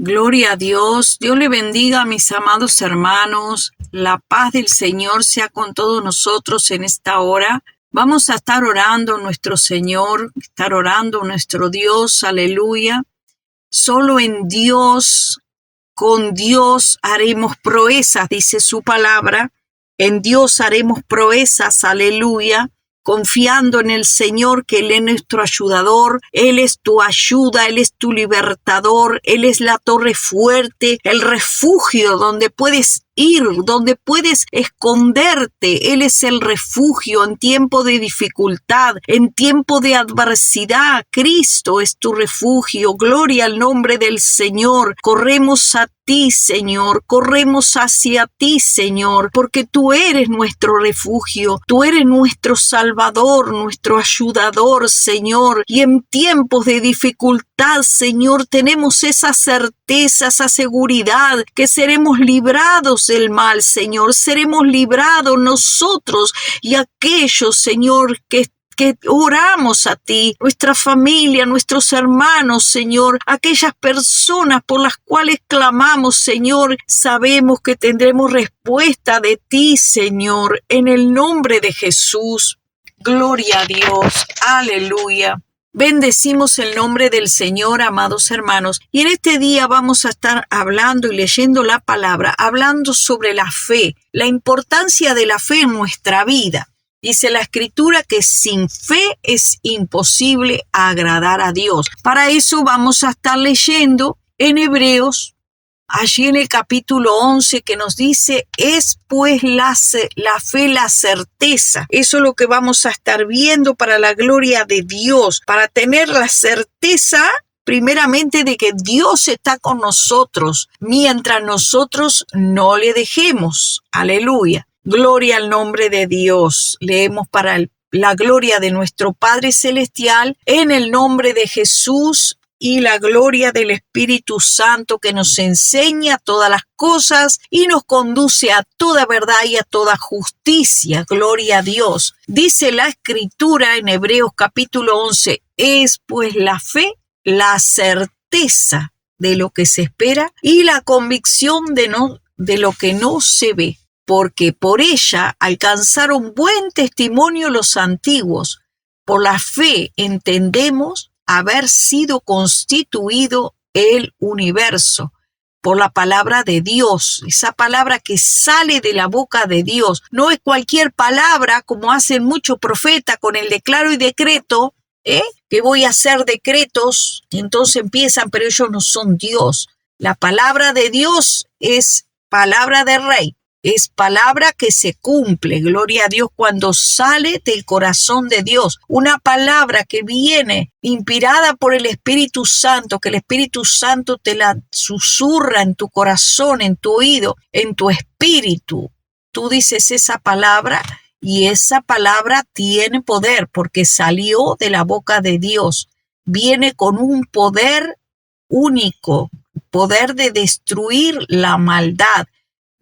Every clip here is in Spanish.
Gloria a Dios. Dios le bendiga a mis amados hermanos. La paz del Señor sea con todos nosotros en esta hora. Vamos a estar orando a nuestro Señor, estar orando a nuestro Dios. Aleluya. Solo en Dios, con Dios haremos proezas, dice su palabra. En Dios haremos proezas. Aleluya. Confiando en el Señor, que Él es nuestro ayudador, Él es tu ayuda, Él es tu libertador, Él es la torre fuerte, el refugio donde puedes ir, donde puedes esconderte. Él es el refugio en tiempo de dificultad, en tiempo de adversidad. Cristo es tu refugio. Gloria al nombre del Señor. Corremos a ti, Señor, corremos hacia ti, Señor, porque tú eres nuestro refugio, tú eres nuestro Salvador, nuestro ayudador, Señor. Y en tiempos de dificultad, Señor, tenemos esa certeza, esa seguridad que seremos librados del mal, Señor. Seremos librados nosotros y aquellos, Señor, que oramos a ti, nuestra familia, nuestros hermanos, Señor, aquellas personas por las cuales clamamos, Señor, sabemos que tendremos respuesta de ti, Señor, en el nombre de Jesús. Gloria a Dios, aleluya. Bendecimos el nombre del Señor, amados hermanos, y en este día vamos a estar hablando y leyendo la palabra, hablando sobre la fe, la importancia de la fe en nuestra vida. Dice la Escritura que sin fe es imposible agradar a Dios. Para eso vamos a estar leyendo en Hebreos, allí en el capítulo 11, que nos dice, es pues la fe la certeza. Eso es lo que vamos a estar viendo para la gloria de Dios, para tener la certeza primeramente de que Dios está con nosotros, mientras nosotros no le dejemos. Aleluya. Gloria al nombre de Dios. Leemos para la gloria de nuestro Padre Celestial, en el nombre de Jesús y la gloria del Espíritu Santo, que nos enseña todas las cosas y nos conduce a toda verdad y a toda justicia. Gloria a Dios. Dice la Escritura en Hebreos capítulo 11, es pues la fe la certeza de lo que se espera y la convicción de lo que no se ve. Porque por ella alcanzaron buen testimonio los antiguos. Por la fe entendemos haber sido constituido el universo, por la palabra de Dios, esa palabra que sale de la boca de Dios. No es cualquier palabra como hacen muchos profetas con el declaro y decreto, que voy a hacer decretos, y entonces empiezan, pero ellos no son Dios. La palabra de Dios es palabra de rey. Es palabra que se cumple, gloria a Dios, cuando sale del corazón de Dios. Una palabra que viene inspirada por el Espíritu Santo, que el Espíritu Santo te la susurra en tu corazón, en tu oído, en tu espíritu. Tú dices esa palabra y esa palabra tiene poder porque salió de la boca de Dios. Viene con un poder único, poder de destruir la maldad.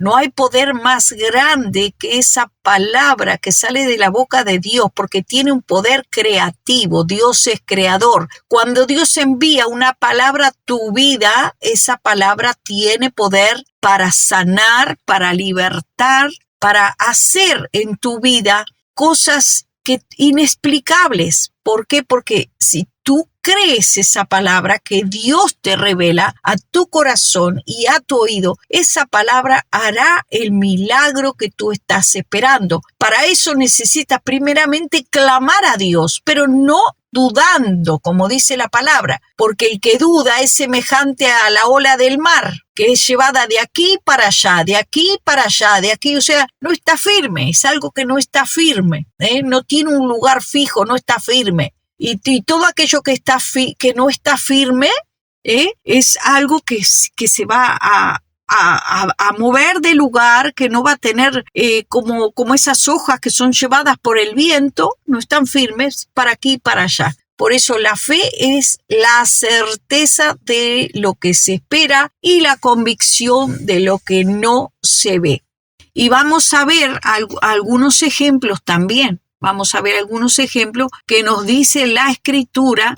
No hay poder más grande que esa palabra que sale de la boca de Dios, porque tiene un poder creativo. Dios es creador. Cuando Dios envía una palabra a tu vida, esa palabra tiene poder para sanar, para libertar, para hacer en tu vida cosas inexplicables. ¿Por qué? Porque si tú crees esa palabra que Dios te revela a tu corazón y a tu oído, esa palabra hará el milagro que tú estás esperando. Para eso necesitas primeramente clamar a Dios, pero no dudando, como dice la palabra, porque el que duda es semejante a la ola del mar, que es llevada de aquí para allá, de aquí para allá, de aquí, o sea, no está firme, es algo que no está firme, no tiene un lugar fijo, no está firme. Y todo aquello que no está firme, es algo que se va a mover de lugar, que no va a tener como esas hojas que son llevadas por el viento, no están firmes para aquí y para allá. Por eso la fe es la certeza de lo que se espera y la convicción de lo que no se ve. Y vamos a ver algunos ejemplos también. Vamos a ver algunos ejemplos que nos dice la Escritura,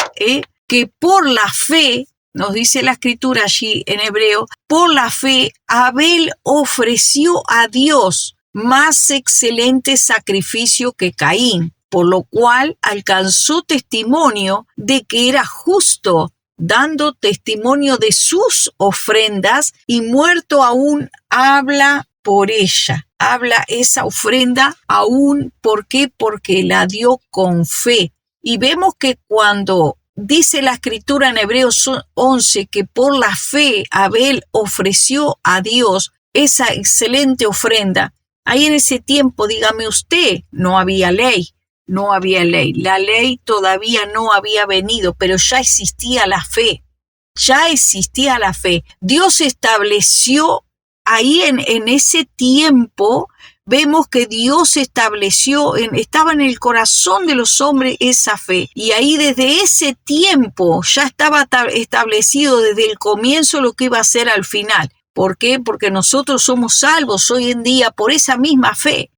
que por la fe nos dice la escritura allí en hebreo, por la fe Abel ofreció a Dios más excelente sacrificio que Caín, por lo cual alcanzó testimonio de que era justo, dando testimonio de sus ofrendas, y muerto aún habla por ella. Habla esa ofrenda aún, ¿por qué? Porque la dio con fe. Y vemos que cuando dice la escritura en Hebreos 11 que por la fe Abel ofreció a Dios esa excelente ofrenda, ahí en ese tiempo, dígame usted, no había ley. No había ley. La ley todavía no había venido, pero ya existía la fe. Ya existía la fe. Dios estableció ahí en ese tiempo, vemos que Dios estableció, estaba en el corazón de los hombres esa fe. Y ahí desde ese tiempo ya estaba establecido desde el comienzo lo que iba a ser al final. ¿Por qué? Porque nosotros somos salvos hoy en día por esa misma fe,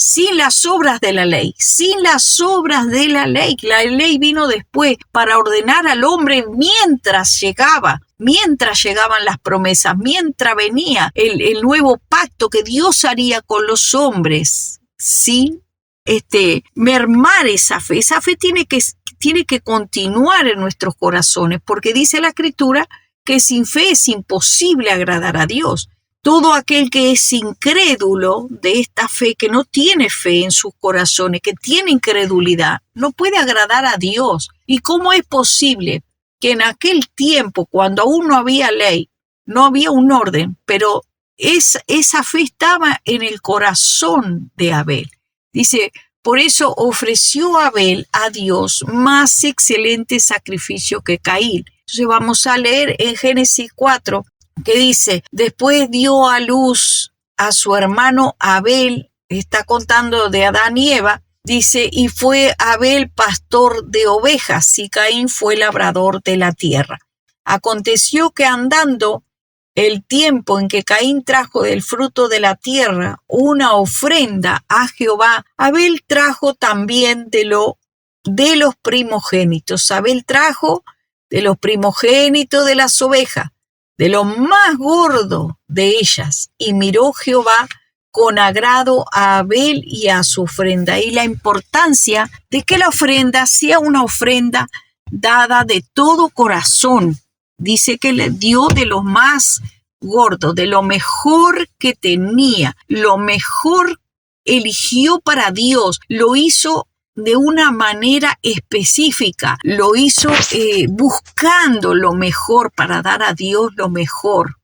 sin las obras de la ley, sin las obras de la ley. La ley vino después para ordenar al hombre mientras llegaban las promesas, mientras venía el nuevo pacto que Dios haría con los hombres, sin mermar esa fe. Esa fe tiene que continuar en nuestros corazones, porque dice la escritura que sin fe es imposible agradar a Dios. Todo aquel que es incrédulo de esta fe, que no tiene fe en sus corazones, que tiene incredulidad, no puede agradar a Dios. ¿Y cómo es posible que en aquel tiempo, cuando aún no había ley, no había un orden, pero esa fe estaba en el corazón de Abel? Dice, por eso ofreció Abel a Dios más excelente sacrificio que Caín. Entonces vamos a leer en Génesis 4, que dice, después dio a luz a su hermano Abel, está contando de Adán y Eva, dice, y fue Abel pastor de ovejas y Caín fue labrador de la tierra. Aconteció que andando el tiempo en que Caín trajo del fruto de la tierra una ofrenda a Jehová, Abel trajo también de los primogénitos. Abel trajo de los primogénitos de las ovejas, de lo más gordo de ellas, y miró Jehová con agrado a Abel y a su ofrenda. Y la importancia de que la ofrenda sea una ofrenda dada de todo corazón. Dice que le dio de lo más gordo, de lo mejor que tenía, lo mejor eligió para Dios, lo hizo de una manera específica, lo hizo buscando lo mejor para dar a Dios lo mejor,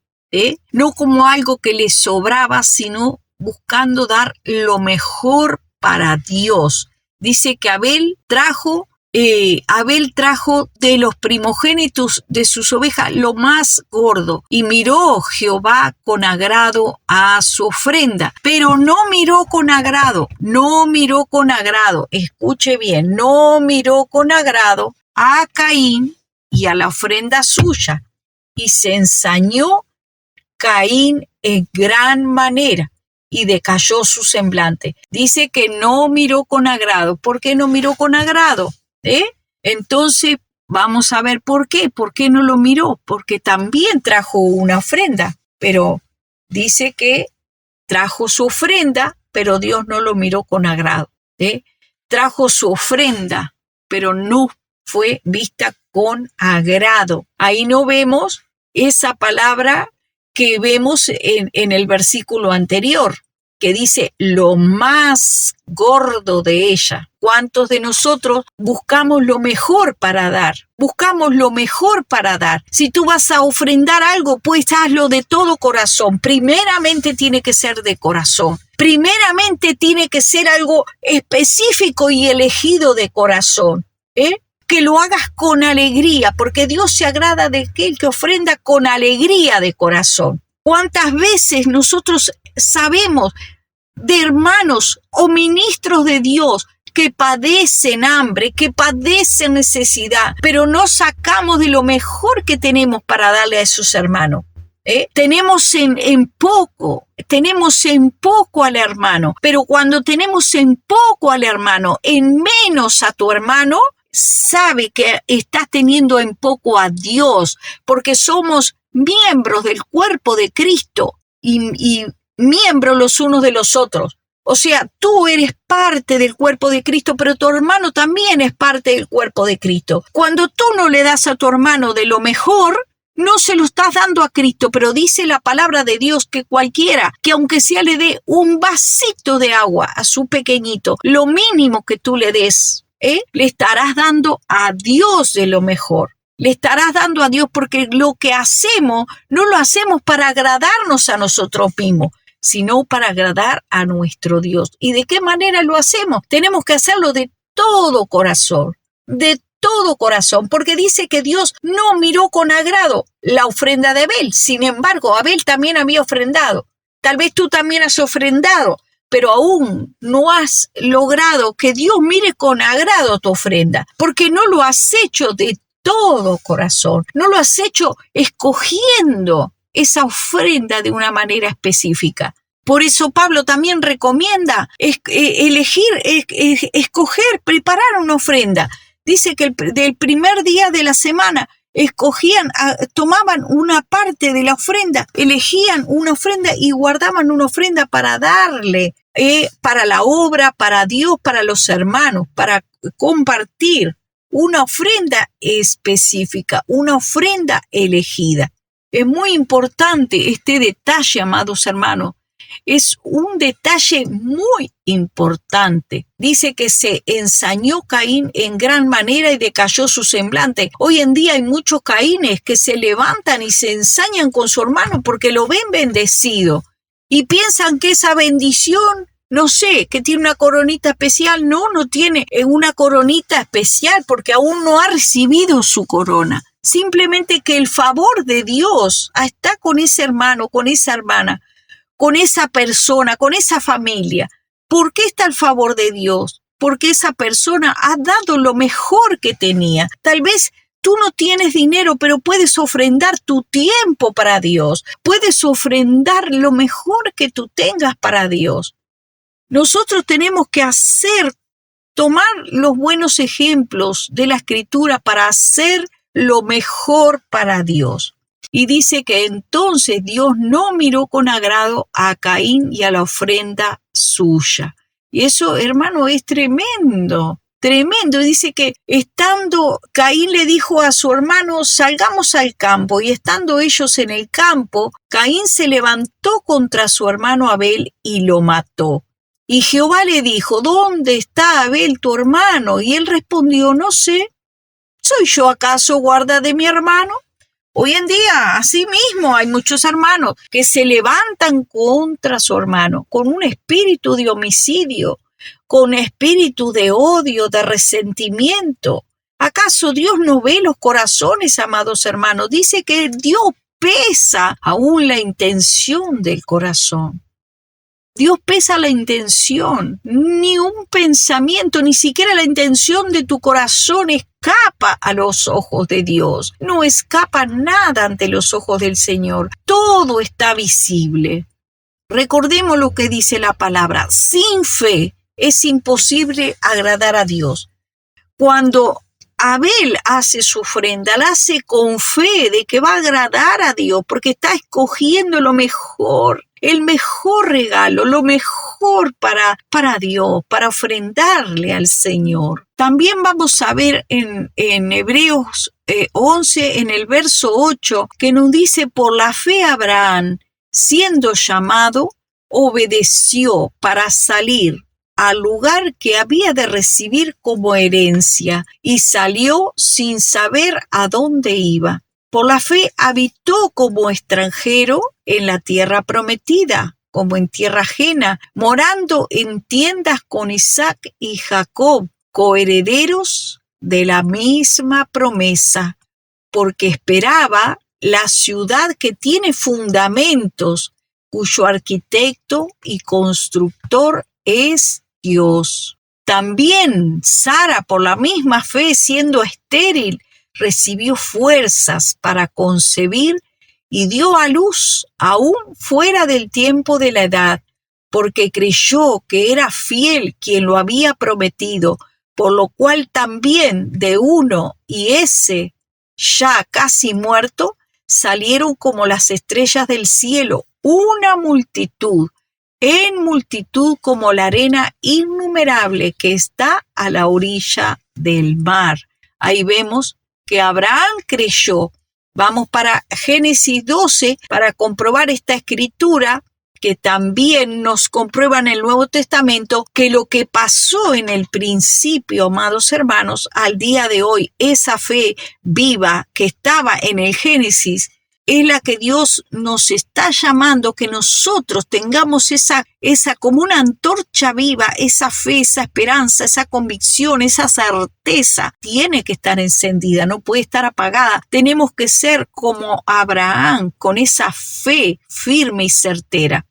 no como algo que le sobraba, sino buscando dar lo mejor para Dios. Dice que Abel trajo de los primogénitos de sus ovejas lo más gordo, y miró Jehová con agrado a su ofrenda, pero no miró con agrado, escuche bien, no miró con agrado a Caín y a la ofrenda suya, y se ensañó Caín en gran manera, y decayó su semblante. Dice que no miró con agrado. ¿Por qué no miró con agrado? Entonces vamos a ver por qué. ¿Por qué no lo miró? Porque también trajo una ofrenda, pero dice que trajo su ofrenda, pero Dios no lo miró con agrado. Trajo su ofrenda, pero no fue vista con agrado. Ahí no vemos esa palabra que vemos en el versículo anterior, que dice lo más gordo de ella. ¿Cuántos de nosotros buscamos lo mejor para dar? Si tú vas a ofrendar algo, pues hazlo de todo corazón. Primeramente tiene que ser de corazón. Primeramente tiene que ser algo específico y elegido de corazón. Que lo hagas con alegría, porque Dios se agrada de aquel que ofrenda con alegría de corazón. ¿Cuántas veces nosotros sabemos de hermanos o ministros de Dios que padecen hambre, que padecen necesidad, pero no sacamos de lo mejor que tenemos para darle a esos hermanos? Tenemos en poco al hermano, pero cuando tenemos en poco al hermano, en menos a tu hermano, sabe que estás teniendo en poco a Dios, porque somos miembros del cuerpo de Cristo y miembros los unos de los otros. O sea, tú eres parte del cuerpo de Cristo, pero tu hermano también es parte del cuerpo de Cristo. Cuando tú no le das a tu hermano de lo mejor, no se lo estás dando a Cristo, pero dice la palabra de Dios que cualquiera, que aunque sea le dé un vasito de agua a su pequeñito, lo mínimo que tú le des, le estarás dando a Dios de lo mejor. Le estarás dando a Dios, porque lo que hacemos no lo hacemos para agradarnos a nosotros mismos, sino para agradar a nuestro Dios. ¿Y de qué manera lo hacemos? Tenemos que hacerlo de todo corazón, porque dice que Dios no miró con agrado la ofrenda de Abel. Sin embargo, Abel también había ofrendado. Tal vez tú también has ofrendado, pero aún no has logrado que Dios mire con agrado tu ofrenda, porque no lo has hecho de todo corazón, no lo has hecho escogiendo esa ofrenda de una manera específica. Por eso Pablo también recomienda escoger, preparar una ofrenda. Dice que del primer día de la semana tomaban una parte de la ofrenda, elegían una ofrenda y guardaban una ofrenda para darle, para la obra, para Dios, para los hermanos, para compartir una ofrenda específica, una ofrenda elegida. Es muy importante este detalle, amados hermanos. Es un detalle muy importante. Dice que se ensañó Caín en gran manera y decayó su semblante. Hoy en día hay muchos Caínes que se levantan y se ensañan con su hermano porque lo ven bendecido y piensan que esa bendición, no sé, que tiene una coronita especial. No tiene una coronita especial porque aún no ha recibido su corona. Simplemente que el favor de Dios está con ese hermano, con esa hermana, con esa persona, con esa familia. ¿Por qué está el favor de Dios? Porque esa persona ha dado lo mejor que tenía. Tal vez tú no tienes dinero, pero puedes ofrendar tu tiempo para Dios. Puedes ofrendar lo mejor que tú tengas para Dios. Nosotros tenemos que tomar los buenos ejemplos de la Escritura para hacer lo mejor para Dios. Y dice que entonces Dios no miró con agrado a Caín y a la ofrenda suya. Y eso, hermano, es tremendo, tremendo. Dice que Caín le dijo a su hermano, salgamos al campo. Y estando ellos en el campo, Caín se levantó contra su hermano Abel y lo mató. Y Jehová le dijo, ¿dónde está Abel tu hermano? Y él respondió, no sé. ¿Soy yo acaso guarda de mi hermano? Hoy en día, así mismo, hay muchos hermanos que se levantan contra su hermano con un espíritu de homicidio, con espíritu de odio, de resentimiento. ¿Acaso Dios no ve los corazones, amados hermanos? Dice que Dios pesa aún la intención del corazón. Dios pesa la intención, ni un pensamiento, ni siquiera la intención de tu corazón escapa a los ojos de Dios. No escapa nada ante los ojos del Señor. Todo está visible. Recordemos lo que dice la palabra. Sin fe es imposible agradar a Dios. Cuando Abel hace su ofrenda, la hace con fe de que va a agradar a Dios porque está escogiendo lo mejor. El mejor regalo, lo mejor para Dios, para ofrendarle al Señor. También vamos a ver en Hebreos 11, en el verso 8, que nos dice, por la fe Abraham, siendo llamado, obedeció para salir al lugar que había de recibir como herencia y salió sin saber a dónde iba. Por la fe habitó como extranjero en la tierra prometida, como en tierra ajena, morando en tiendas con Isaac y Jacob, coherederos de la misma promesa, porque esperaba la ciudad que tiene fundamentos, cuyo arquitecto y constructor es Dios. También Sara, por la misma fe, siendo estéril, recibió fuerzas para concebir y dio a luz aún fuera del tiempo de la edad, porque creyó que era fiel quien lo había prometido, por lo cual también de uno y ese ya casi muerto, salieron como las estrellas del cielo, una multitud, en multitud como la arena innumerable que está a la orilla del mar. Ahí vemos que Abraham creyó. Vamos para Génesis 12 para comprobar esta escritura que también nos comprueba en el Nuevo Testamento que lo que pasó en el principio, amados hermanos, al día de hoy, esa fe viva que estaba en el Génesis, es la que Dios nos está llamando, que nosotros tengamos esa como una antorcha viva, esa fe, esa esperanza, esa convicción, esa certeza. Tiene que estar encendida, no puede estar apagada. Tenemos que ser como Abraham, con esa fe firme y certera.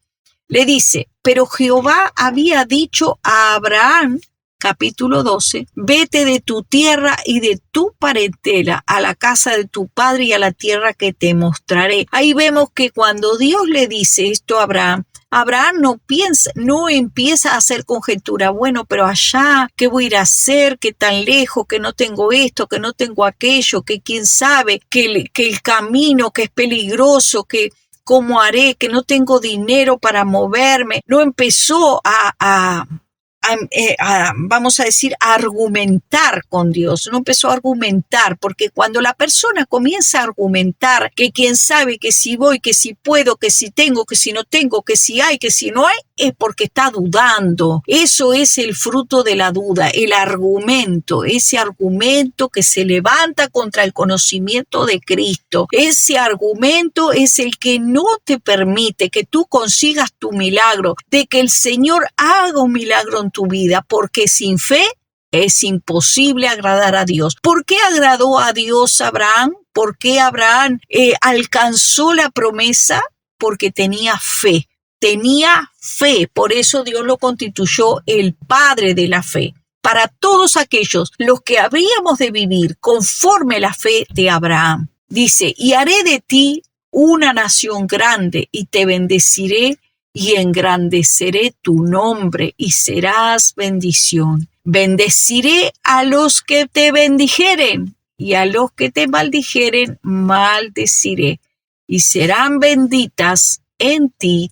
Le dice, pero Jehová había dicho a Abraham, capítulo 12, vete de tu tierra y de tu parentela a la casa de tu padre y a la tierra que te mostraré. Ahí vemos que cuando Dios le dice esto a Abraham, Abraham no empieza a hacer conjetura. Bueno, pero allá, ¿qué voy a ir a hacer? ¿Qué tan lejos? Que no tengo esto, que no tengo aquello, que quién sabe, que el camino, que es peligroso, que cómo haré, que no tengo dinero para moverme. No empezó vamos a decir, a argumentar con Dios. No empezó a argumentar, porque cuando la persona comienza a argumentar que quién sabe, que si voy, que si puedo, que si tengo, que si no tengo, que si hay, que si no hay, es porque está dudando. Eso es el fruto de la duda, el argumento, ese argumento que se levanta contra el conocimiento de Cristo. Ese argumento es el que no te permite que tú consigas tu milagro, de que el Señor haga un milagro en tu vida, porque sin fe es imposible agradar a Dios. ¿Por qué agradó a Dios a Abraham? ¿Por qué Abraham alcanzó la promesa? Porque tenía fe. Tenía fe, por eso Dios lo constituyó el padre de la fe. Para todos aquellos, los que habríamos de vivir conforme la fe de Abraham. Dice, y haré de ti una nación grande y te bendeciré y engrandeceré tu nombre y serás bendición. Bendeciré a los que te bendijeren y a los que te maldijeren maldeciré. Y serán benditas en ti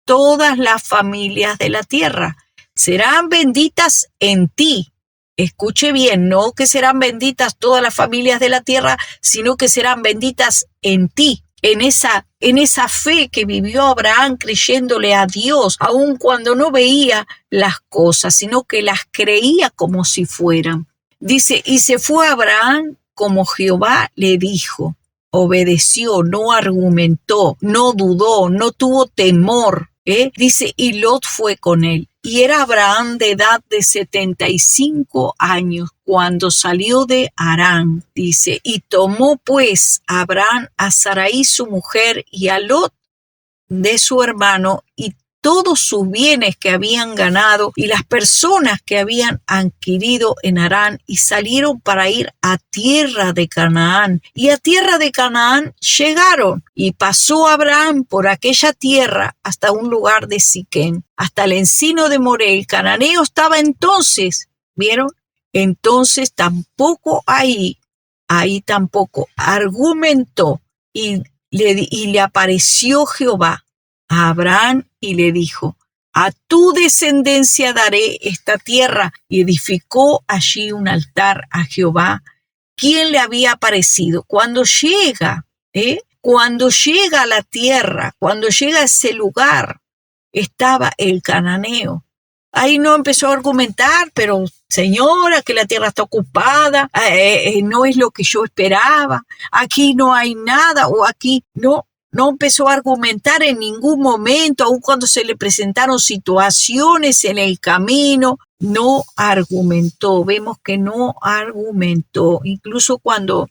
todas las familias de la tierra. Serán benditas en ti. Escuche bien, no que serán benditas todas las familias de la tierra, sino que serán benditas en ti. En esa fe que vivió Abraham creyéndole a Dios, aun cuando no veía las cosas, sino que las creía como si fueran. Dice, y se fue Abraham como Jehová le dijo. Obedeció, no argumentó, no dudó, no tuvo temor. Dice, y Lot fue con él. Y era Abraham de edad de 75 años cuando salió de Harán. Dice, y tomó pues Abraham a Sarai su mujer y a Lot de su hermano y todos sus bienes que habían ganado y las personas que habían adquirido en Harán y salieron para ir a tierra de Canaán. Y a tierra de Canaán llegaron y pasó Abraham por aquella tierra hasta un lugar de Siquén, hasta el encino de Moré. El cananeo estaba entonces, ¿vieron? Entonces tampoco ahí tampoco argumentó y le apareció Jehová a Abraham y le dijo, a tu descendencia daré esta tierra. Y edificó allí un altar a Jehová, quien le había aparecido. Cuando llega a la tierra, cuando llega a ese lugar, estaba el cananeo. Ahí no empezó a argumentar, pero señora, que la tierra está ocupada, no es lo que yo esperaba, aquí no hay nada, o aquí no empezó a argumentar en ningún momento, aun cuando se le presentaron situaciones en el camino, no argumentó. Vemos que no argumentó, incluso cuando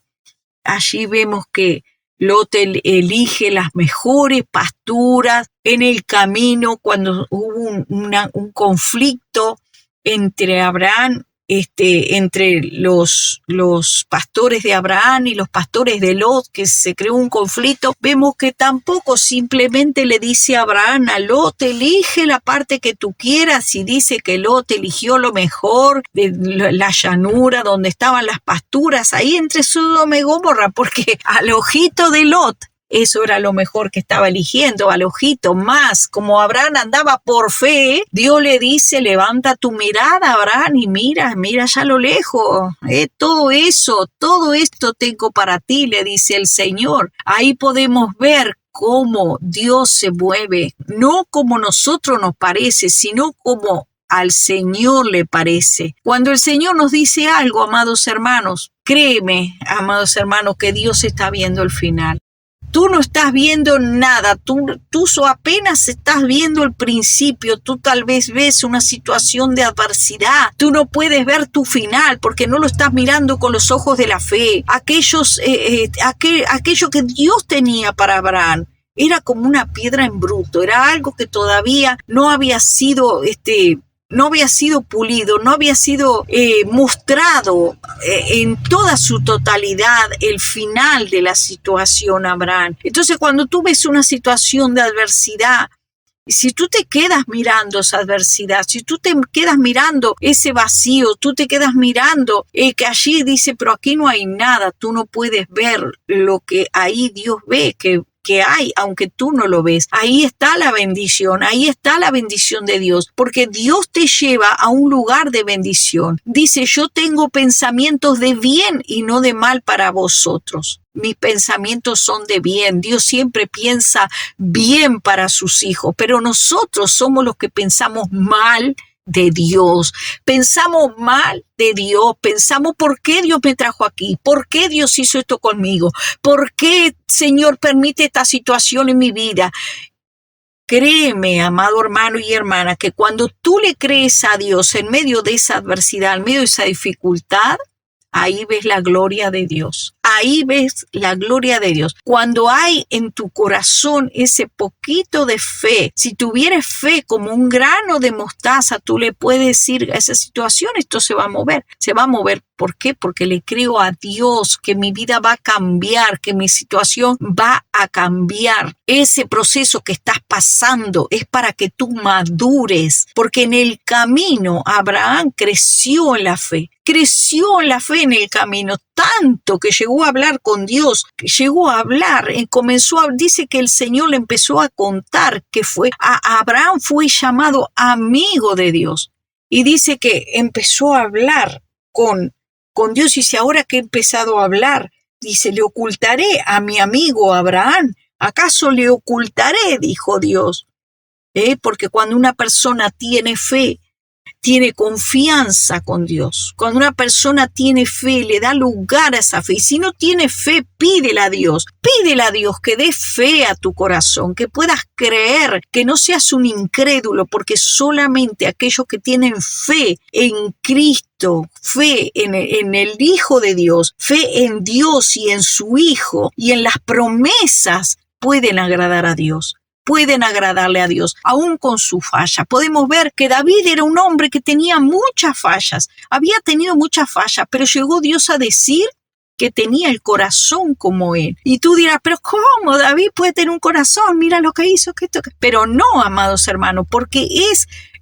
allí vemos que Lot elige las mejores pasturas en el camino, cuando hubo un conflicto entre Abraham entre los pastores de Abraham y los pastores de Lot, que se creó un conflicto, vemos que tampoco simplemente le dice a Abraham a Lot, elige la parte que tú quieras, y dice que Lot eligió lo mejor de la llanura donde estaban las pasturas, ahí entre Sodoma y Gomorra, porque al ojito de Lot, eso era lo mejor que estaba eligiendo, al ojito. Más, como Abraham andaba por fe, Dios le dice, levanta tu mirada, Abraham, y mira ya a lo lejos. Todo esto tengo para ti, le dice el Señor. Ahí podemos ver cómo Dios se mueve, no como nosotros nos parece, sino como al Señor le parece. Cuando el Señor nos dice algo, amados hermanos, créeme, amados hermanos, que Dios está viendo el final. Tú no estás viendo nada, tú apenas estás viendo el principio, tú tal vez ves una situación de adversidad, tú no puedes ver tu final porque no lo estás mirando con los ojos de la fe. Aquello que Dios tenía para Abraham era como una piedra en bruto, era algo que todavía no había sido pulido, no había sido mostrado en toda su totalidad el final de la situación, Abraham. Entonces, cuando tú ves una situación de adversidad, si tú te quedas mirando esa adversidad, si tú te quedas mirando ese vacío, tú te quedas mirando que allí dice, pero aquí no hay nada, tú no puedes ver lo que ahí Dios ve, que hay, aunque tú no lo ves. Ahí está la bendición de Dios, porque Dios te lleva a un lugar de bendición. Dice, yo tengo pensamientos de bien y no de mal para vosotros. Mis pensamientos son de bien. Dios siempre piensa bien para sus hijos, pero nosotros somos los que pensamos mal de Dios. Pensamos mal de Dios, pensamos ¿por qué Dios me trajo aquí? ¿Por qué Dios hizo esto conmigo? ¿Por qué, Señor, permite esta situación en mi vida? Créeme, amado hermano y hermana, que cuando tú le crees a Dios en medio de esa adversidad, en medio de esa dificultad, ahí ves la gloria de Dios. Ahí ves la gloria de Dios. Cuando hay en tu corazón ese poquito de fe, si tuvieres fe como un grano de mostaza, tú le puedes decir a esa situación, esto se va a mover. Se va a mover. ¿Por qué? Porque le creo a Dios que mi vida va a cambiar, que mi situación va a cambiar. Ese proceso que estás pasando es para que tú madures, porque en el camino Abraham creció en la fe. Creció en la fe en el camino, tanto que llegó a hablar con Dios, llegó a hablar, dice que el Señor le empezó a contar que Abraham fue llamado amigo de Dios. Y dice que empezó a hablar con Dios, y dice, ahora que he empezado a hablar, dice, le ocultaré a mi amigo Abraham. ¿Acaso le ocultaré? Dijo Dios. Porque cuando una persona tiene fe, tiene confianza con Dios. Cuando una persona tiene fe, le da lugar a esa fe. Y si no tiene fe, pídele a Dios. Pídele a Dios que dé fe a tu corazón, que puedas creer, que no seas un incrédulo, porque solamente aquellos que tienen fe en Cristo, fe en el Hijo de Dios, fe en Dios y en su Hijo y en las promesas, pueden agradar a Dios. Pueden agradarle a Dios, aún con su falla. Podemos ver que David era un hombre que tenía muchas fallas, había tenido muchas fallas, pero llegó Dios a decir que tenía el corazón como él. Y tú dirás, pero ¿cómo David puede tener un corazón? Mira lo que hizo, que esto. Pero no, amados hermanos, porque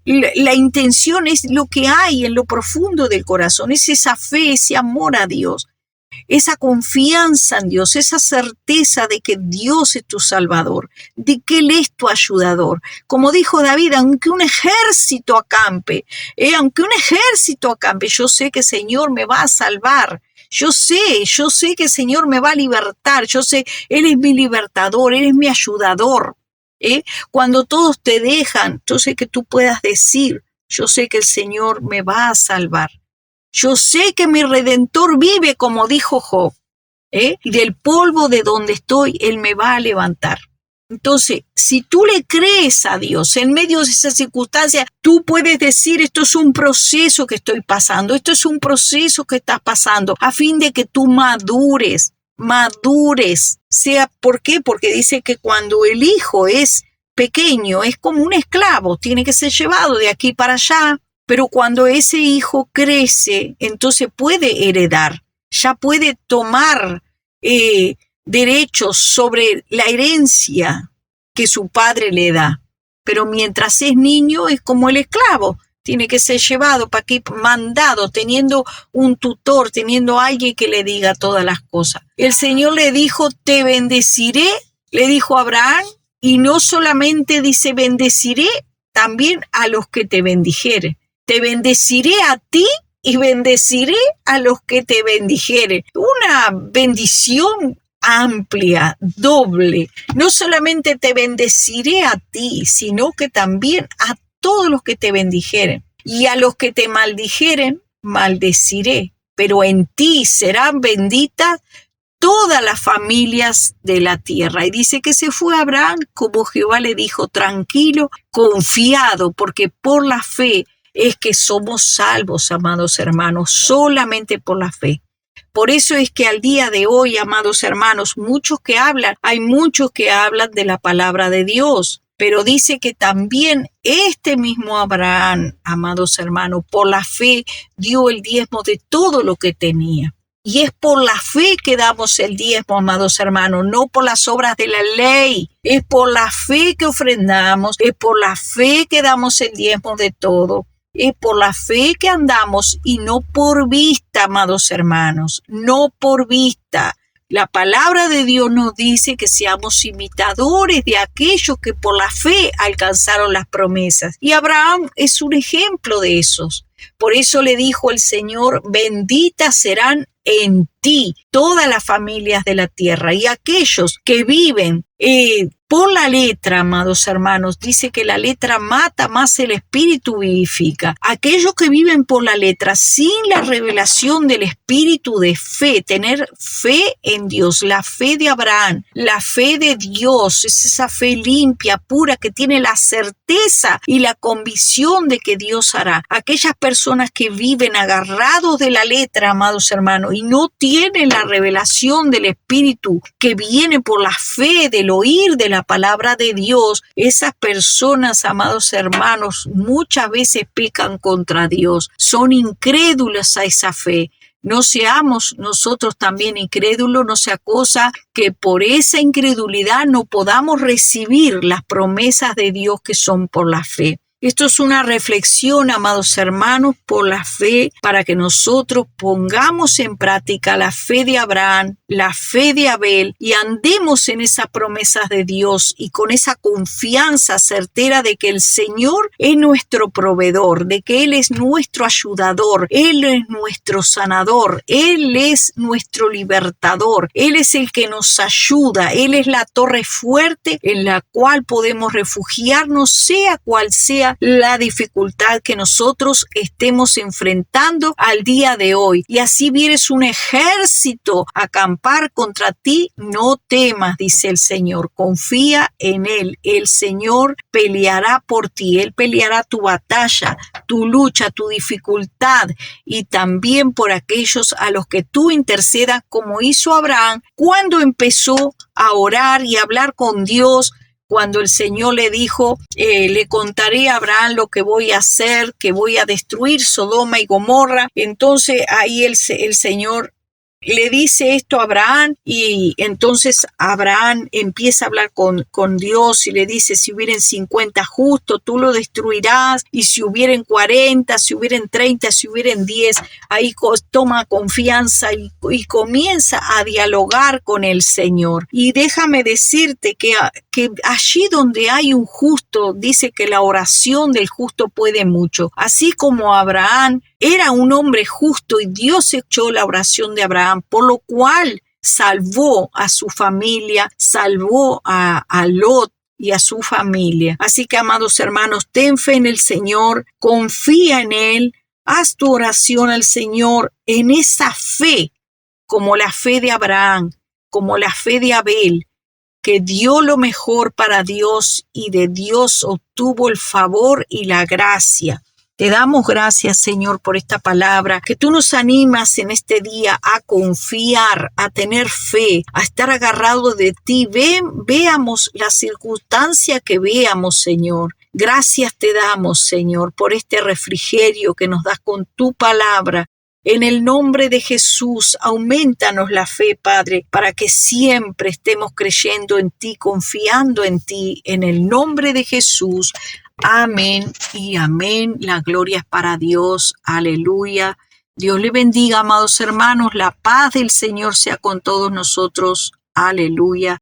la intención es lo que hay en lo profundo del corazón, es esa fe, ese amor a Dios. Esa confianza en Dios, esa certeza de que Dios es tu Salvador, de que Él es tu ayudador. Como dijo David, aunque un ejército acampe, yo sé que el Señor me va a salvar. Yo sé que el Señor me va a libertar. Yo sé, Él es mi libertador, Él es mi ayudador. Cuando todos te dejan, yo sé que tú puedas decir, yo sé que el Señor me va a salvar. Yo sé que mi Redentor vive, como dijo Job, y del polvo de donde estoy, Él me va a levantar. Entonces, si tú le crees a Dios en medio de esa circunstancia, tú puedes decir, esto es un proceso que estoy pasando, esto es un proceso que estás pasando, a fin de que tú madures. ¿Por qué? Porque dice que cuando el hijo es pequeño, es como un esclavo, tiene que ser llevado de aquí para allá, Pero cuando ese hijo crece, entonces puede heredar, ya puede tomar derechos sobre la herencia que su padre le da. Pero mientras es niño es como el esclavo. Tiene que ser llevado para que mandado, teniendo un tutor, teniendo alguien que le diga todas las cosas. El Señor le dijo, te bendeciré, le dijo a Abraham, y no solamente dice bendeciré, también a los que te bendijere. Te bendeciré a ti y bendeciré a los que te bendijere. Una bendición amplia, doble. No solamente te bendeciré a ti, sino que también a todos los que te bendijeren. Y a los que te maldijeren, maldeciré. Pero en ti serán benditas todas las familias de la tierra. Y dice que se fue Abraham, como Jehová le dijo, tranquilo, confiado, porque por la fe es que somos salvos, amados hermanos, solamente por la fe. Por eso es que al día de hoy, amados hermanos, hay muchos que hablan de la palabra de Dios, pero dice que también este mismo Abraham, amados hermanos, por la fe dio el diezmo de todo lo que tenía. Y es por la fe que damos el diezmo, amados hermanos, no por las obras de la ley. Es por la fe que ofrendamos, es por la fe que damos el diezmo de todo. Es por la fe que andamos y no por vista, amados hermanos, no por vista. La palabra de Dios nos dice que seamos imitadores de aquellos que por la fe alcanzaron las promesas. Y Abraham es un ejemplo de esos. Por eso le dijo el Señor, benditas serán en ti todas las familias de la tierra. Y aquellos que viven por la letra, amados hermanos, dice que la letra mata, más el espíritu vivifica. Aquellos que viven por la letra sin la revelación del espíritu de fe, tener fe en Dios, la fe de Abraham, la fe de Dios, es esa fe limpia, pura, que tiene la certeza y la convicción de que Dios hará. Aquellas personas que viven agarrados de la letra, amados hermanos, y no tienen la revelación del espíritu que viene por la fe del oír de la palabra de Dios, esas personas, amados hermanos, muchas veces pecan contra Dios, son incrédulas a esa fe. No seamos nosotros también incrédulos, no sea cosa que por esa incredulidad no podamos recibir las promesas de Dios que son por la fe. Esto es una reflexión, amados hermanos, por la fe, para que nosotros pongamos en práctica la fe de Abraham, la fe de Abel, y andemos en esas promesas de Dios y con esa confianza certera de que el Señor es nuestro proveedor, de que Él es nuestro ayudador, Él es nuestro sanador, Él es nuestro libertador, Él es el que nos ayuda, Él es la torre fuerte en la cual podemos refugiarnos, sea cual sea la dificultad que nosotros estemos enfrentando al día de hoy. Y así vienes un ejército a acampar contra ti, no temas, dice el Señor, confía en Él. El Señor peleará por ti, Él peleará tu batalla, tu lucha, tu dificultad, y también por aquellos a los que tú intercedas, como hizo Abraham cuando empezó a orar y a hablar con Dios. Cuando el Señor le dijo, le contaré a Abraham lo que voy a hacer, que voy a destruir Sodoma y Gomorra. Entonces ahí el Señor le dice esto a Abraham, y entonces Abraham empieza a hablar con Dios y le dice, si hubieren 50 justos, tú lo destruirás, y si hubieren 40, si hubieren 30, si hubieren 10, ahí toma confianza y comienza a dialogar con el Señor. Y déjame decirte que allí donde hay un justo, dice que la oración del justo puede mucho. Así como Abraham era un hombre justo y Dios echó la oración de Abraham, por lo cual salvó a su familia, salvó a Lot y a su familia. Así que, amados hermanos, ten fe en el Señor, confía en Él, haz tu oración al Señor en esa fe, como la fe de Abraham, como la fe de Abel, que dio lo mejor para Dios y de Dios obtuvo el favor y la gracia. Te damos gracias, Señor, por esta palabra, que tú nos animas en este día a confiar, a tener fe, a estar agarrados de ti. Veamos la circunstancia que veamos, Señor. Gracias te damos, Señor, por este refrigerio que nos das con tu palabra. En el nombre de Jesús, aumentanos la fe, Padre, para que siempre estemos creyendo en ti, confiando en ti. En el nombre de Jesús. Amén y amén. La gloria es para Dios. Aleluya. Dios le bendiga, amados hermanos. La paz del Señor sea con todos nosotros. Aleluya.